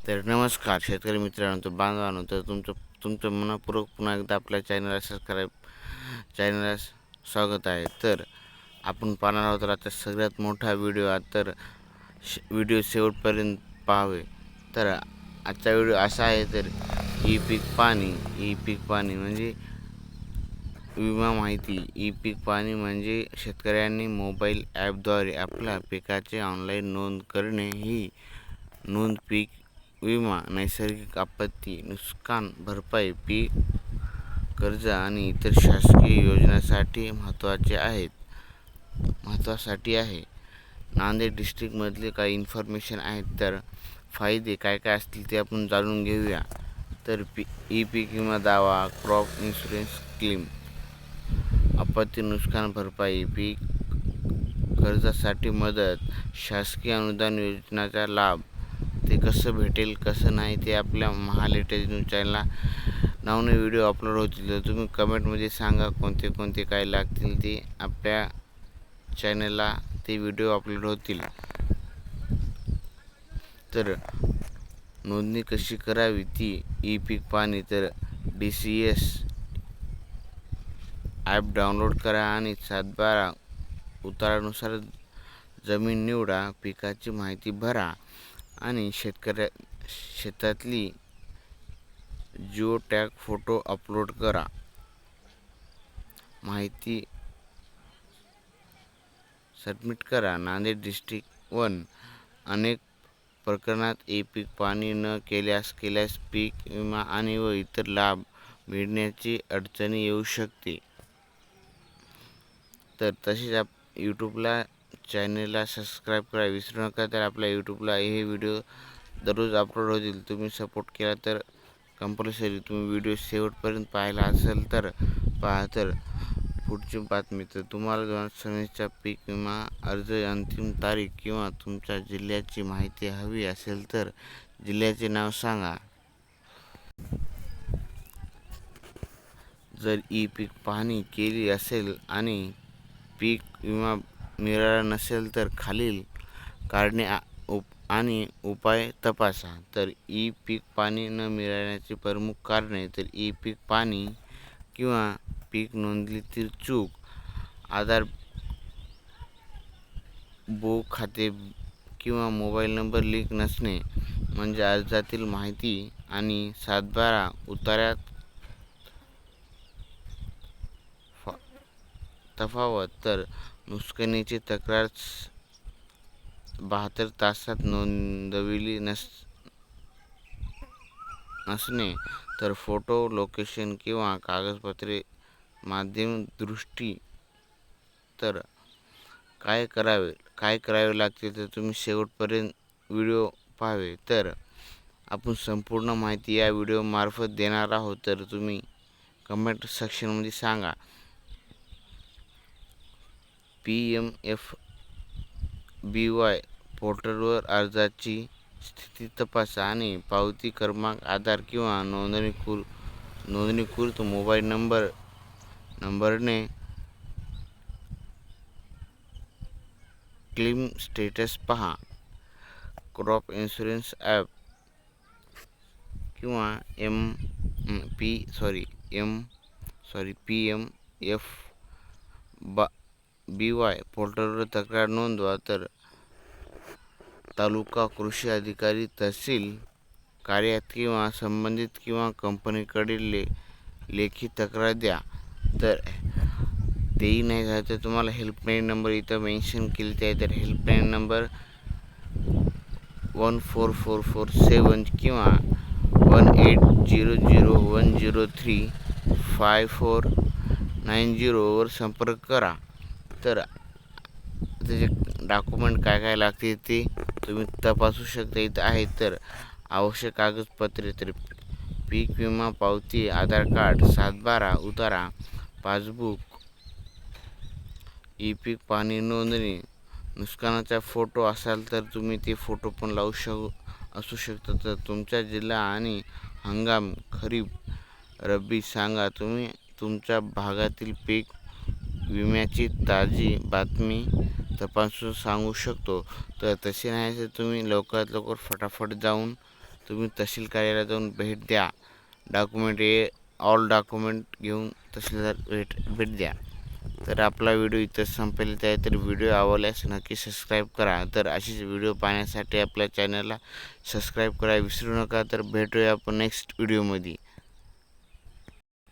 तर नमस्कार शेतकरी मित्रांनो, तर बांधवांनो, तर तुमचं मनपूर्वक पुन्हा एकदा आपल्या चॅनलला स्वागत आहे. तर आपण पाहणार आहोत आता सगळ्यात मोठा व्हिडिओ. तर व्हिडिओ शेवटपर्यंत पाहावे. तर आजचा व्हिडिओ असा आहे, तर ई पीक पाणी म्हणजे विमा माहिती. ई पीक पाणी म्हणजे शेतकऱ्यांनी मोबाईल ॲपद्वारे आपल्या पिकाचे ऑनलाईन नोंद करणे. ही नोंद पीक विमा, नैसर्गिक आपत्ती, नुकसान भरपाई, पीक कर्ज आणि इतर शासकीय योजनांसाठी महत्त्वासाठी आहे. नांदेड डिस्ट्रिक्टमधले काही इन्फॉर्मेशन आहेत. तर फायदे काय काय असतील ते आपण जाणून घेऊया. तर ई पीक विमा दावा, क्रॉप इन्शुरन्स क्लेम, आपत्ती नुकसान भरपाई, पीक कर्जासाठी मदत, शासकीय अनुदान योजनांचा लाभ. ते कसं भेटेल कसं नाही ते आपल्या लेटेस्ट न्यूज चॅनलला नवने व्हिडिओ अपलोड होतील. तर तुम्ही कमेंटमध्ये सांगा कोणते काय लागतील ते आपल्या चॅनलला ते व्हिडिओ अपलोड होतील. तर नोंदणी कशी करावी ती ई पीक पाणी. तर DCS ॲप डाउनलोड करा आणि 7/12 उतारानुसार जमीन निवडा, पिकाची माहिती भरा आणि शेतातली जिओ टॅग फोटो अपलोड करा. माहिती सबमिट करा. नांदेड डिस्ट्रिक्ट 1. अनेक प्रकरणात ई पीक पाणी न केल्यास पीक विमा आणि व इतर लाभ मिळण्याची अडचणी येऊ शकते. तर तसेच यूट्यूबला चॅनलला सबस्क्राईब करा विसरू नका. तर आपल्या यूट्यूबला हे व्हिडिओ दररोज अपलोड होतील. तुम्ही सपोर्ट केला तर कंपल्सरी तुम्ही व्हिडिओ शेवटपर्यंत पाहिला असेल तर पहा. तर पुढची बातमी. तर तुम्हाला 2026चा पीक विमा अर्ज अंतिम तारीख किंवा तुमच्या जिल्ह्याची माहिती हवी असेल तर जिल्ह्याचे नाव सांगा. जर ई पीक पाहणी केली असेल आणि पीक विमा मिळाला नसेल तर खालील कारणे आणि उपाय तपासा. तर ई पीक पाणी न मिळण्याची प्रमुख कारणे. तर ई पीक पाणी किंवा पीक नोंदणीतील चूक, आधार खाते किंवा मोबाईल नंबर लिंक नसणे म्हणजे अर्जातील माहिती आणि 7/12 उतार्यात तफावत. तर नुकसानीची तक्रार 72 तासात नोंदविली नसणे. तर फोटो, लोकेशन किंवा कागदपत्रे माध्यम दृष्टी. तर काय करावे लागते तर तुम्ही शेवटपर्यंत व्हिडिओ पाहावे. तर आपण संपूर्ण माहिती या व्हिडिओ मार्फत देणार आहोत. तर तुम्ही कमेंट सेक्शनमध्ये सांगा. PMFBY पोर्टलवर अर्जाची स्थिती तपासा आणि पावती क्रमांक, आधार किंवा नोंदणीकृत मोबाईल नंबरने क्लेम स्टेटस पहा. क्रॉप इन्शुरन्स ॲप किंवा PMFBY पोर्टलवर तक्रार नोंदवा. तर तालुका कृषी अधिकारी, तहसील कार्यालयात किंवा संबंधित कंपनीकडे लेखी तक्रार द्या. तर तेही नाही झालं तर तुम्हाला हेल्पलाईन नंबर इथं मेन्शन केलेले आहे. तर हेल्पलाईन नंबर 14447 किंवा 1800103549 वर संपर्क करा. तर त्याचे डॉक्युमेंट काय लागते ते तुम्ही तपासू शकता. इथं आहे. तर आवश्यक कागदपत्रे. तर पीक विमा पावती, आधार कार्ड, 7/12 उतारा, पासबुक, ई पीक पाणी नोंदणी, नुकसानाचा फोटो असाल तर तुम्ही ते फोटो पण असू शकतात. तर तुमचा जिल्हा आणि हंगाम, खरीप, रब्बी सांगा. तुम्ही तुमच्या भागातील पीक विम्याची ताजी बातमी तपासून सांगू शकतो. तर तसे नाही तर तुम्ही लवकरात लवकर फटाफट जाऊन तुम्ही तहसील कार्यालयात जाऊन भेट द्या. ऑल डॉक्युमेंट घेऊन तहसीलदार भेट द्या. तर आपला व्हिडिओ इथं संपलेला आहे. तर व्हिडिओ आवडल्यास नक्की सबस्क्राईब करा. तर अशीच व्हिडिओ पाहण्यासाठी आपल्या चॅनलला सबस्क्राईब करा विसरू नका. तर भेटूया आपण नेक्स्ट व्हिडिओमध्ये.